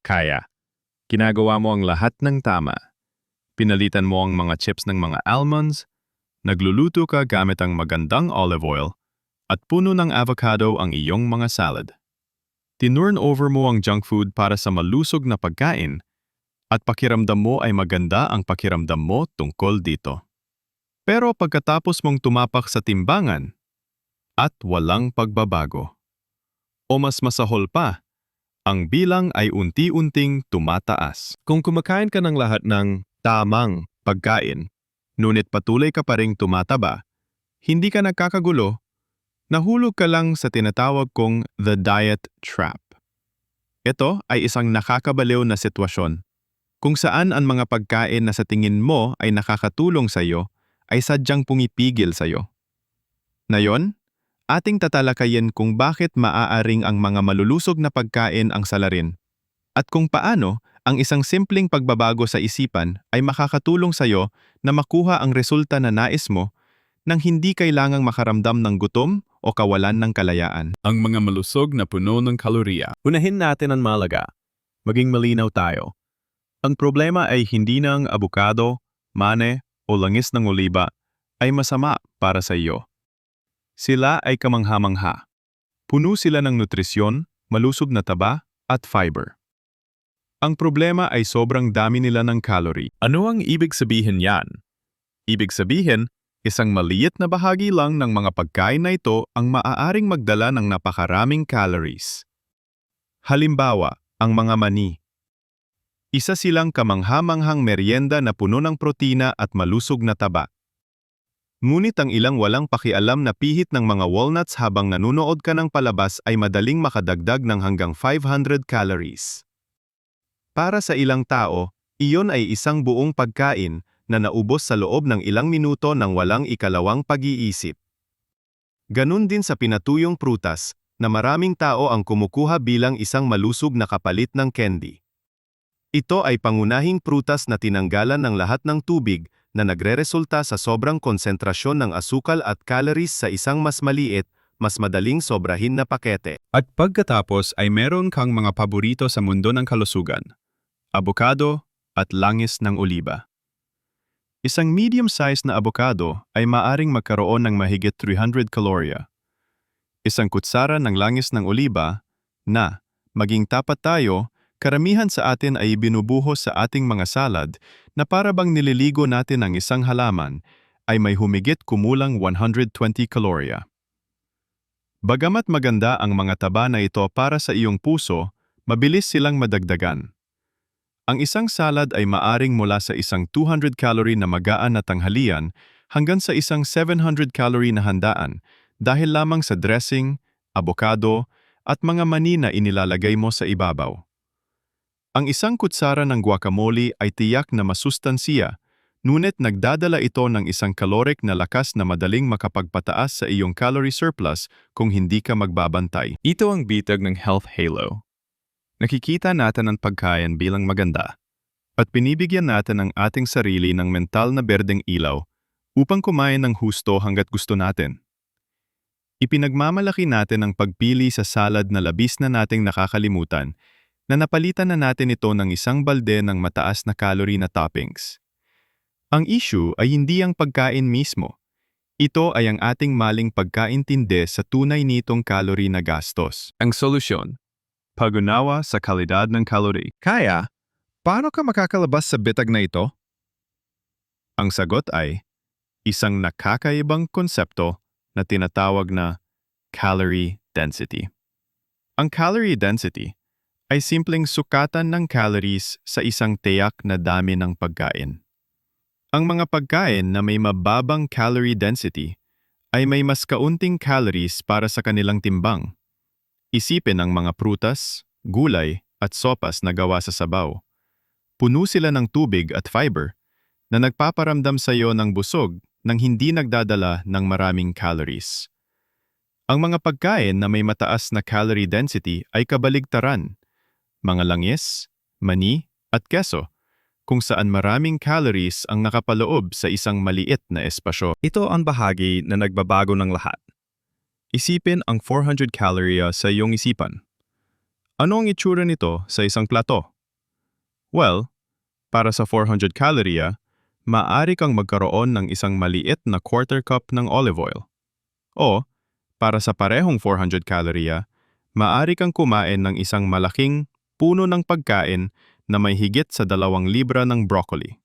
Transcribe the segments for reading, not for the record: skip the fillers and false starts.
Kaya, ginagawa mo ang lahat ng tama. Pinalitan mo ang mga chips ng mga almonds, nagluluto ka gamit ang magandang olive oil, at puno ng avocado ang iyong mga salad. Tinurn over mo ang junk food para sa malusog na pagkain, at pakiramdam mo ay maganda ang pakiramdam mo tungkol dito. Pero pagkatapos mong tumapak sa timbangan, at walang pagbabago, o mas masahol pa, ang bilang ay unti-unting tumataas. Kung kumakain ka ng lahat ng tamang pagkain, ngunit patuloy ka pa ring tumataba, hindi ka nagkakagulo, nahulog ka lang sa tinatawag kong the diet trap. Ito ay isang nakakabaliw na sitwasyon, kung saan ang mga pagkain na sa tingin mo ay nakakatulong sa iyo, ay sadyang pumipigil sa iyo. Ngayon, ating tatalakayin kung bakit maaaring ang mga malulusog na pagkain ang salarin, at kung paano ang isang simpleng pagbabago sa isipan ay makakatulong sa iyo na makuha ang resulta na nais mo nang hindi kailangang makaramdam ng gutom o kawalan ng kalayaan. Ang mga malusog na puno ng kalorya. Unahin natin ang malaga. Maging malinaw tayo. Ang problema ay hindi na ang abukado, mane o langis ng oliba ay masama para sa iyo. Sila ay kamangha-mangha. Puno sila ng nutrisyon, malusog na taba, at fiber. Ang problema ay sobrang dami nila ng calorie. Ano ang ibig sabihin yan? Ibig sabihin, isang maliit na bahagi lang ng mga pagkain na ito ang maaaring magdala ng napakaraming calories. Halimbawa, ang mga mani. Isa silang kamangha-manghang merienda na puno ng protina at malusog na taba. Ngunit ang ilang walang pakialam na pihit ng mga walnuts habang nanunood ka ng palabas ay madaling makadagdag ng hanggang 500 calories. Para sa ilang tao, iyon ay isang buong pagkain na naubos sa loob ng ilang minuto ng walang ikalawang pag-iisip. Ganun din sa pinatuyong prutas, na maraming tao ang kumukuha bilang isang malusog na kapalit ng candy. Ito ay pangunahing prutas na tinanggalan ng lahat ng tubig na nagreresulta sa sobrang konsentrasyon ng asukal at calories sa isang mas maliit, mas madaling sobrahin na pakete. At pagkatapos ay meron kang mga paborito sa mundo ng kalusugan. Avocado at langis ng oliba. Isang medium-sized na avocado ay maaring magkaroon ng mahigit 300 kalorya. Isang kutsara ng langis ng oliba na, maging tapat tayo, karamihan sa atin ay binubuhos sa ating mga salad na para bang nililigo natin ang isang halaman ay may humigit kumulang 120 kalorya. Bagamat maganda ang mga taba na ito para sa iyong puso, mabilis silang madagdagan. Ang isang salad ay maaring mula sa isang 200 calorie na magaan na tanghalian hanggang sa isang 700 calorie na handaan dahil lamang sa dressing, avocado, at mga mani na inilalagay mo sa ibabaw. Ang isang kutsara ng guacamole ay tiyak na masustansiya, ngunit nagdadala ito ng isang caloric na lakas na madaling makapagpataas sa iyong calorie surplus kung hindi ka magbabantay. Ito ang bitag ng health halo. Nakikita natin ang pagkain bilang maganda, at pinibigyan natin ang ating sarili ng mental na berdeng ilaw upang kumain ng husto hanggat gusto natin. Ipinagmamalaki natin ang pagpili sa salad na labis na nating nakakalimutan na napalitan na natin ito ng isang balde ng mataas na calorie na toppings. Ang issue ay hindi ang pagkain mismo. Ito ay ang ating maling pagkaintindi sa tunay nitong calorie na gastos. Ang solusyon, pag-unawa sa kalidad ng calorie. Kaya, paano ka makakalabas sa bitag na ito? Ang sagot ay, isang nakakaibang konsepto na tinatawag na calorie density. Ang calorie density ay simpleng sukatan ng calories sa isang tiyak na dami ng pagkain. Ang mga pagkain na may mababang calorie density ay may mas kaunting calories para sa kanilang timbang. Isipin ang mga prutas, gulay, at sopas na gawa sa sabaw. Puno sila ng tubig at fiber na nagpaparamdam sa iyo ng busog nang hindi nagdadala ng maraming calories. Ang mga pagkain na may mataas na calorie density ay kabaligtaran, mga langis, mani, at keso, kung saan maraming calories ang nakapaloob sa isang maliit na espasyo. Ito ang bahagi na nagbabago ng lahat. Isipin ang 400 calorie sa iyong isipan. Ano ang itsura nito sa isang plato? Well, para sa 400 kalorya, maaari kang magkaroon ng isang maliit na quarter cup ng olive oil. O, para sa parehong 400 kalorya, maaari kang kumain ng isang malaking puno ng pagkain na may higit sa 2 libra ng broccoli.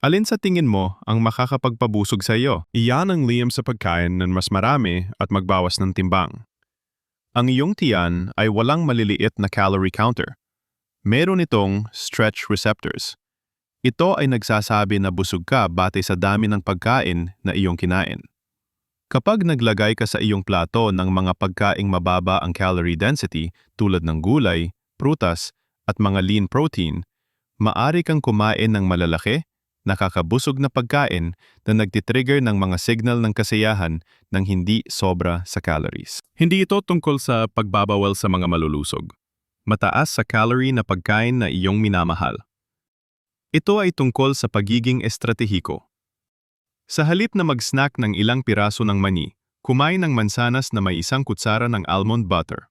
Alin sa tingin mo ang makakapagpabusog sa iyo? Iyan ang liham sa pagkain ng mas marami at magbawas ng timbang. Ang iyong tiyan ay walang maliliit na calorie counter. Meron itong stretch receptors. Ito ay nagsasabi na busog ka batay sa dami ng pagkain na iyong kinain. Kapag naglagay ka sa iyong plato ng mga pagkaing mababa ang calorie density tulad ng gulay, prutas, at mga lean protein, maaari kang kumain ng malalaki, nakakabusog na pagkain na nagtitrigger ng mga signal ng kasiyahan ng hindi sobra sa calories. Hindi ito tungkol sa pagbabawal sa mga malulusog. Mataas sa calorie na pagkain na iyong minamahal. Ito ay tungkol sa pagiging estratehiko. Sa halip na mag-snack ng ilang piraso ng mani, kumain ng mansanas na may 1 kutsara ng almond butter.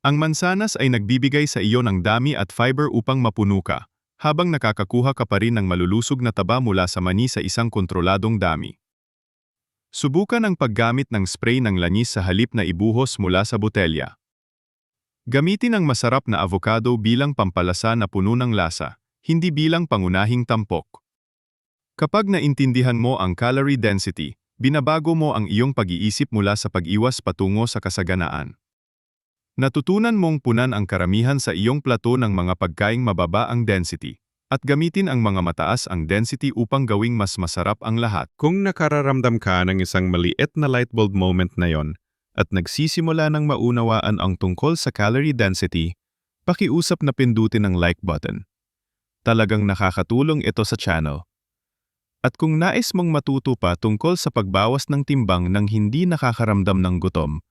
Ang mansanas ay nagbibigay sa iyo ng dami at fiber upang mapuno ka, habang nakakakuha ka pa rin ng malulusog na taba mula sa mani sa isang kontroladong dami. Subukan ang paggamit ng spray ng langis sa halip na ibuhos mula sa botelya. Gamitin ang masarap na avocado bilang pampalasa na puno ng lasa, hindi bilang pangunahing tampok. Kapag naintindihan mo ang calorie density, binabago mo ang iyong pag-iisip mula sa pag-iwas patungo sa kasaganaan. Natutunan mong punan ang karamihan sa iyong plato ng mga pagkaing mababa ang density, at gamitin ang mga mataas ang density upang gawing mas masarap ang lahat. Kung nakararamdam ka ng isang maliit na lightbulb moment na yon, at nagsisimula ng maunawaan ang tungkol sa calorie density, pakiusap na pindutin ang like button. Talagang nakakatulong ito sa channel. At kung nais mong matuto pa tungkol sa pagbawas ng timbang nang hindi nakakaramdam ng gutom,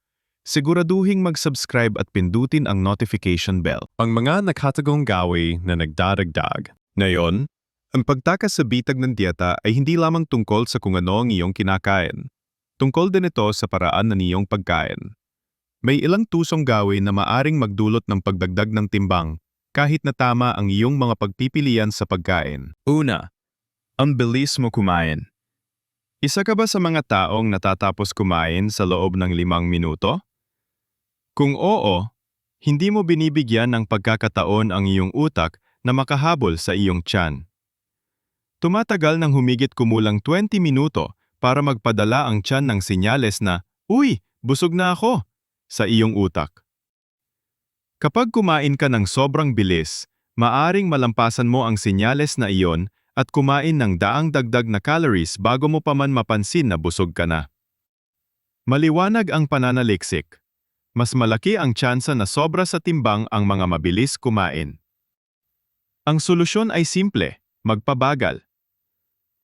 siguraduhing mag-subscribe at pindutin ang notification bell. Ang mga nakatagong gawi na nagdaragdag. Ngayon, ang pagtakas sa bitag ng dieta ay hindi lamang tungkol sa kung ano ang iyong kinakain. Tungkol din ito sa paraan ng iyong pagkain. May ilang tusong gawi na maaring magdulot ng pagdagdag ng timbang kahit na tama ang iyong mga pagpipilian sa pagkain. Una, ang bilis mo kumain. Isa ka ba sa mga taong natatapos kumain sa loob ng 5 minuto? Kung oo, hindi mo binibigyan ng pagkakataon ang iyong utak na makahabol sa iyong tiyan. Tumatagal ng humigit kumulang 20 minuto para magpadala ang tiyan ng senyales na, "Uy, busog na ako," sa iyong utak. Kapag kumain ka ng sobrang bilis, maaring malampasan mo ang senyales na iyon at kumain ng daang dagdag na calories bago mo pa man mapansin na busog ka na. Maliwanag ang pananaliksik. Mas malaki ang tsansa na sobra sa timbang ang mga mabilis kumain. Ang solusyon ay simple, magpabagal.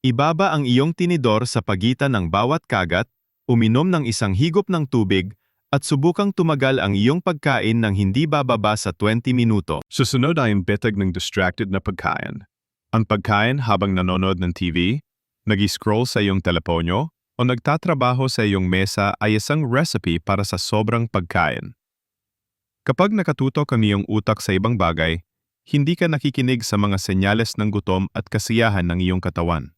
Ibaba ang iyong tinidor sa pagitan ng bawat kagat, uminom ng isang higop ng tubig, at subukang tumagal ang iyong pagkain ng hindi bababa sa 20 minuto. Susunod ay ang bitag ng distracted na pagkain. Ang pagkain habang nanonood ng TV, nag-scroll sa iyong teleponyo, o nagtatrabaho sa iyong mesa ay isang recipe para sa sobrang pagkain. Kapag nakatutok ang iyong utak sa ibang bagay, hindi ka nakikinig sa mga senyales ng gutom at kasiyahan ng iyong katawan.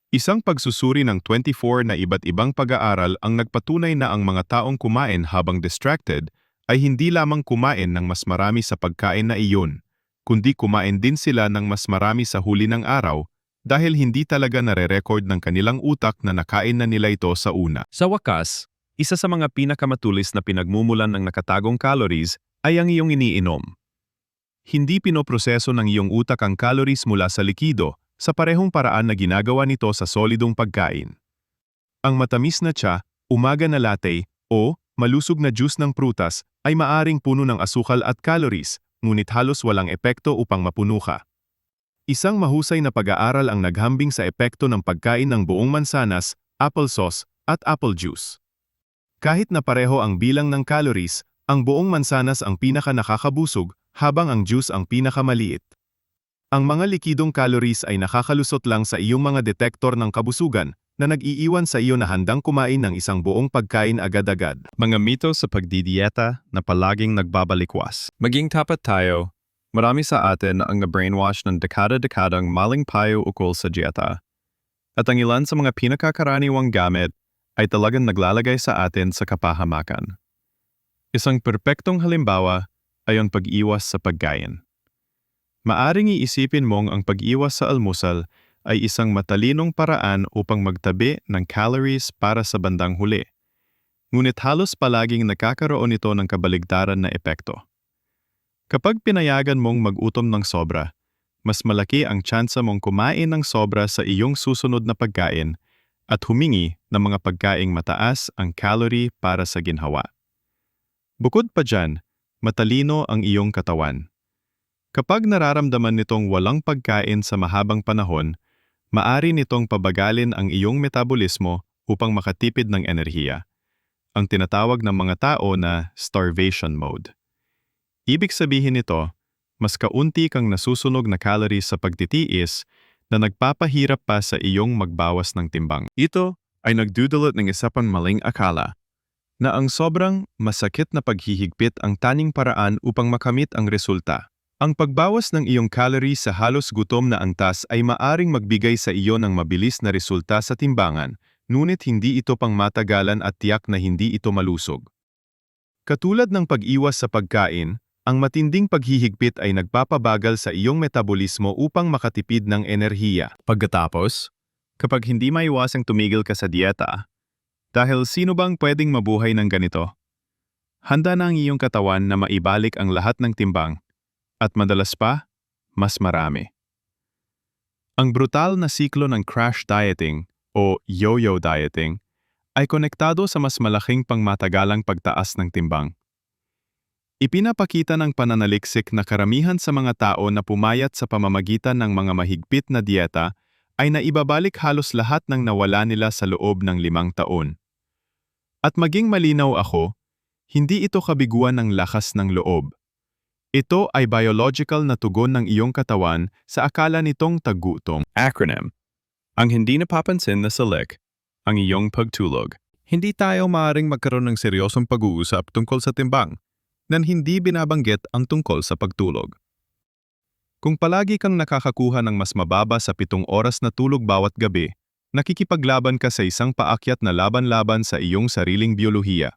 Isang pagsusuri ng 24 na iba't ibang pag-aaral ang nagpatunay na ang mga taong kumain habang distracted ay hindi lamang kumain ng mas marami sa pagkain na iyon, kundi kumain din sila ng mas marami sa huli ng araw dahil hindi talaga nare-record ng kanilang utak na nakain na nila ito sa una. Sa wakas, isa sa mga pinakamatulis na pinagmumulan ng nakatagong calories ay ang iyong iniinom. Hindi pinoproseso ng iyong utak ang calories mula sa likido sa parehong paraan na ginagawa nito sa solidong pagkain. Ang matamis na tsa, umaga na latte, o malusog na juice ng prutas ay maaring puno ng asukal at calories, ngunit halos walang epekto upang mapuno ka. Isang mahusay na pag-aaral ang naghambing sa epekto ng pagkain ng buong mansanas, applesauce, at apple juice. Kahit na pareho ang bilang ng calories, ang buong mansanas ang pinaka-nakakabusog, habang ang juice ang pinakamaliit. Ang mga likidong calories ay nakakalusot lang sa iyong mga detektor ng kabusugan na nag-iiwan sa iyo na handang kumain ng isang buong pagkain agad-agad. Mga mito sa pagdidieta na palaging nagbabalikwas. Maging tapat tayo. Marami sa atin ang na-brainwash ng dekada-dekadang maling payo ukol sa dieta. At ang ilan sa mga pinakakaraniwang gamit ay talagang naglalagay sa atin sa kapahamakan. Isang perpektong halimbawa ay ang pag-iwas sa pagkain. Maaring iisipin mong ang pag-iwas sa almusal ay isang matalinong paraan upang magtabi ng calories para sa bandang huli. Ngunit halos palaging nakakaroon ito ng kabaligtaran na epekto. Kapag pinayagan mong mag-utom ng sobra, mas malaki ang tsansa mong kumain ng sobra sa iyong susunod na pagkain at humingi ng mga pagkaing mataas ang calorie para sa ginhawa. Bukod pa dyan, matalino ang iyong katawan. Kapag nararamdaman nitong walang pagkain sa mahabang panahon, maari nitong pabagalin ang iyong metabolismo upang makatipid ng enerhiya, ang tinatawag ng mga tao na starvation mode. Ibig sabihin nito, mas kaunti kang nasusunog na calories sa pagtitiis na nagpapahirap pa sa iyong magbawas ng timbang. Ito ay nagdudulot ng isa pang maling akala na ang sobrang masakit na paghihigpit ang tanging paraan upang makamit ang resulta. Ang pagbawas ng iyong calories sa halos gutom na antas ay maaring magbigay sa iyo ng mabilis na resulta sa timbangan, ngunit hindi ito pang matagalan at tiyak na hindi ito malusog. Katulad ng pag-iwas sa pagkain, ang matinding paghihigpit ay nagpapabagal sa iyong metabolismo upang makatipid ng enerhiya. Pagkatapos, kapag hindi maiwasang tumigil ka sa dieta, dahil sino bang pwedeng mabuhay ng ganito? Handa na ang iyong katawan na maibalik ang lahat ng timbang, at madalas pa, mas marami. Ang brutal na siklo ng crash dieting o yo-yo dieting ay konektado sa mas malaking pangmatagalang pagtaas ng timbang. Ipinapakita ng pananaliksik na karamihan sa mga tao na pumayat sa pamamagitan ng mga mahigpit na dieta ay naibabalik halos lahat ng nawala nila sa loob ng 5 taon. At maging malinaw ako, hindi ito kabiguan ng lakas ng loob. Ito ay biological na tugon ng iyong katawan sa akala nitong tagutom. Acronym. Ang hindi napapansin na SELEC, ang iyong pagtulog. Hindi tayo maaaring magkaroon ng seryosong pag-uusap tungkol sa timbang nang hindi binabanggit ang tungkol sa pagtulog. Kung palagi kang nakakakuha ng mas mababa sa 7 oras na tulog bawat gabi, nakikipaglaban ka sa isang paakyat na laban-laban sa iyong sariling biyolohiya.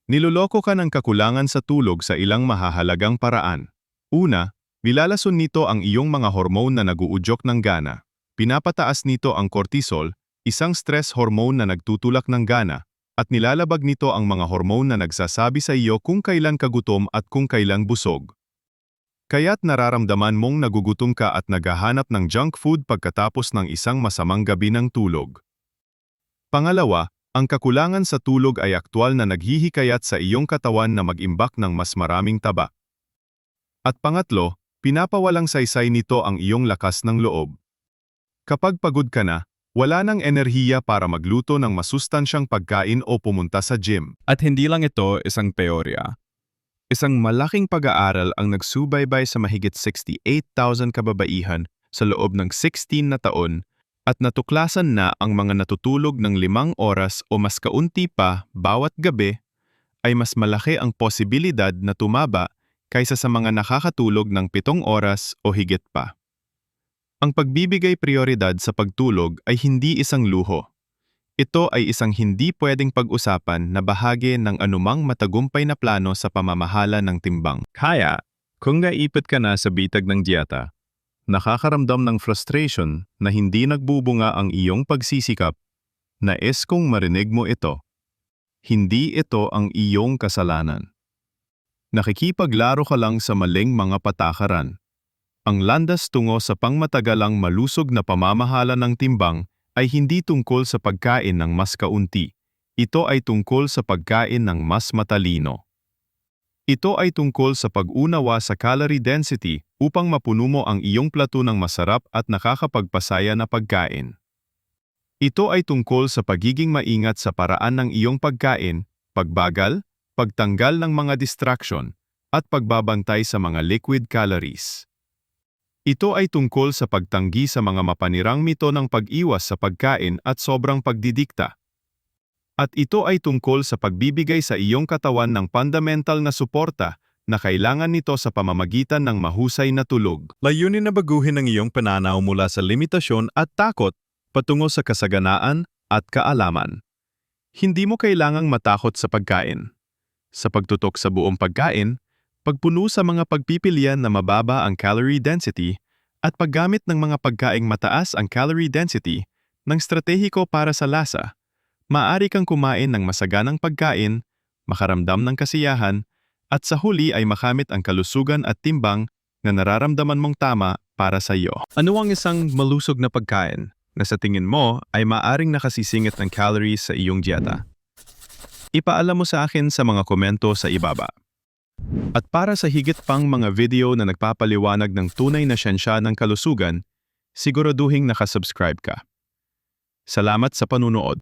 Niloloko ka ng kakulangan sa tulog sa ilang mahahalagang paraan. Una, nilalason nito ang iyong mga hormone na naguudyok ng gana. Pinapataas nito ang cortisol, isang stress hormone na nagtutulak ng gana, at nilalabag nito ang mga hormone na nagsasabi sa iyo kung kailan ka gutom at kung kailan busog. Kaya't nararamdaman mong nagugutom ka at naghahanap ng junk food pagkatapos ng isang masamang gabi ng tulog. Pangalawa, ang kakulangan sa tulog ay aktwal na naghihikayat sa iyong katawan na mag-imbak ng mas maraming taba. At pangatlo, pinapawalang saysay nito ang iyong lakas ng loob. Kapag pagod ka na, wala nang enerhiya para magluto ng masustansyang pagkain o pumunta sa gym. At hindi lang ito isang teorya. Isang malaking pag-aaral ang nagsubaybay sa mahigit 68,000 kababaihan sa loob ng 16 na taon at natuklasan na ang mga natutulog ng 5 oras o mas kaunti pa bawat gabi ay mas malaki ang posibilidad na tumaba kaysa sa mga nakakatulog ng 7 oras o higit pa. Ang pagbibigay prioridad sa pagtulog ay hindi isang luho. Ito ay isang hindi pwedeng pag-usapan na bahagi ng anumang matagumpay na plano sa pamamahala ng timbang. Kaya, kung naipit ka na sa bitag ng dieta, nakakaramdam ng frustration na hindi nagbubunga ang iyong pagsisikap, nais kong marinig mo ito. Hindi ito ang iyong kasalanan. Nakikipaglaro ka lang sa maling mga patakaran. Ang landas tungo sa pangmatagalang malusog na pamamahala ng timbang ay hindi tungkol sa pagkain ng mas kaunti. Ito ay tungkol sa pagkain ng mas matalino. Ito ay tungkol sa pag-unawa sa calorie density upang mapuno mo ang iyong plato ng masarap at nakakapagpasaya na pagkain. Ito ay tungkol sa pagiging maingat sa paraan ng iyong pagkain, pagbagal, pagtanggal ng mga distraction, at pagbabantay sa mga liquid calories. Ito ay tungkol sa pagtanggi sa mga mapanirang mito ng pag-iwas sa pagkain at sobrang pagdidikta. At ito ay tungkol sa pagbibigay sa iyong katawan ng fundamental na suporta na kailangan nito sa pamamagitan ng mahusay na tulog. Layunin na baguhin ang iyong pananaw mula sa limitasyon at takot patungo sa kasaganaan at kaalaman. Hindi mo kailangang matakot sa pagkain. Sa pagtutok sa buong pagkain, pagpuno sa mga pagpipilian na mababa ang calorie density at paggamit ng mga pagkaing mataas ang calorie density ng stratehiko para sa lasa, maaari kang kumain ng masaganang pagkain, makaramdam ng kasiyahan, at sa huli ay makamit ang kalusugan at timbang na nararamdaman mong tama para sa iyo. Ano ang isang malusog na pagkain na sa tingin mo ay maaring nakasisingit ng calories sa iyong dieta? Ipaalam mo sa akin sa mga komento sa ibaba. At para sa higit pang mga video na nagpapaliwanag ng tunay na siyensya ng kalusugan, siguraduhing nakasubscribe ka. Salamat sa panunood.